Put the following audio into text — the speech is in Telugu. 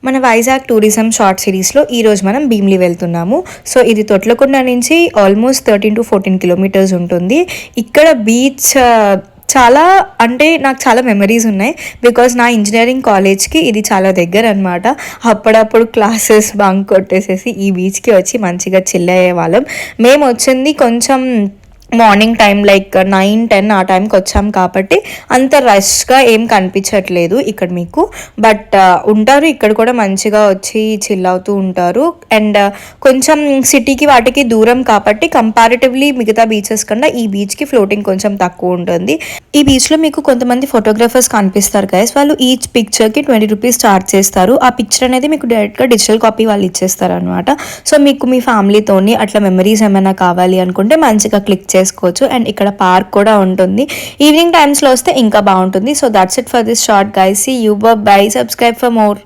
మన వైజాగ్ టూరిజం షార్ట్ సిరీస్లో ఈరోజు మనం భీమిలి వెళ్తున్నాము. సో ఇది తొట్లకొండ నుంచి ఆల్మోస్ట్ 13 to 14 కిలోమీటర్స్ ఉంటుంది. ఇక్కడ బీచ్ చాలా అంటే నాకు చాలా మెమరీస్ ఉన్నాయి. బికాజ్ నా ఇంజనీరింగ్ కాలేజ్కి ఇది చాలా దగ్గర అనమాట. అప్పుడప్పుడు క్లాసెస్ బంక్ కొట్టేసేసి ఈ బీచ్కి వచ్చి మంచిగా చిల్ అయ్యే వాళ్ళం. మేము వచ్చింది కొంచెం మార్నింగ్ టైం లైక్ 9-10 ఆ టైంకి వచ్చాం కాబట్టి అంత రష్గా ఏం కనిపించట్లేదు ఇక్కడ మీకు. బట్ ఉంటారు ఇక్కడ కూడా మంచిగా వచ్చి చిల్ అవుతూ ఉంటారు. అండ్ కొంచెం సిటీకి వాటికి దూరం కాబట్టి కంపారిటివ్లీ మిగతా బీచెస్ కన్నా ఈ బీచ్కి ఫ్లోటింగ్ కొంచెం తక్కువ ఉంటుంది. ఈ బీచ్లో మీకు కొంతమంది ఫోటోగ్రాఫర్స్ కనిపిస్తారు గైస్. వాళ్ళు ఈచ్ పిక్చర్కి 20 రూపీస్ చార్జ్ చేస్తారు. ఆ పిక్చర్ అనేది మీకు డైరెక్ట్గా డిజిటల్ కాపీ వాళ్ళు ఇచ్చేస్తారు అనమాట. సో మీకు మీ ఫ్యామిలీతోని అట్లా మెమరీస్ ఏమైనా కావాలి అనుకుంటే మంచిగా క్లిక్ చేసుకోవచ్చు. అండ్ ఇక్కడ పార్క్ కూడా ఉంటుంది. ఈవినింగ్ టైమ్స్లో వస్తే ఇంకా బాగుంటుంది. So that's it for this short guys. See you bye. Subscribe for more.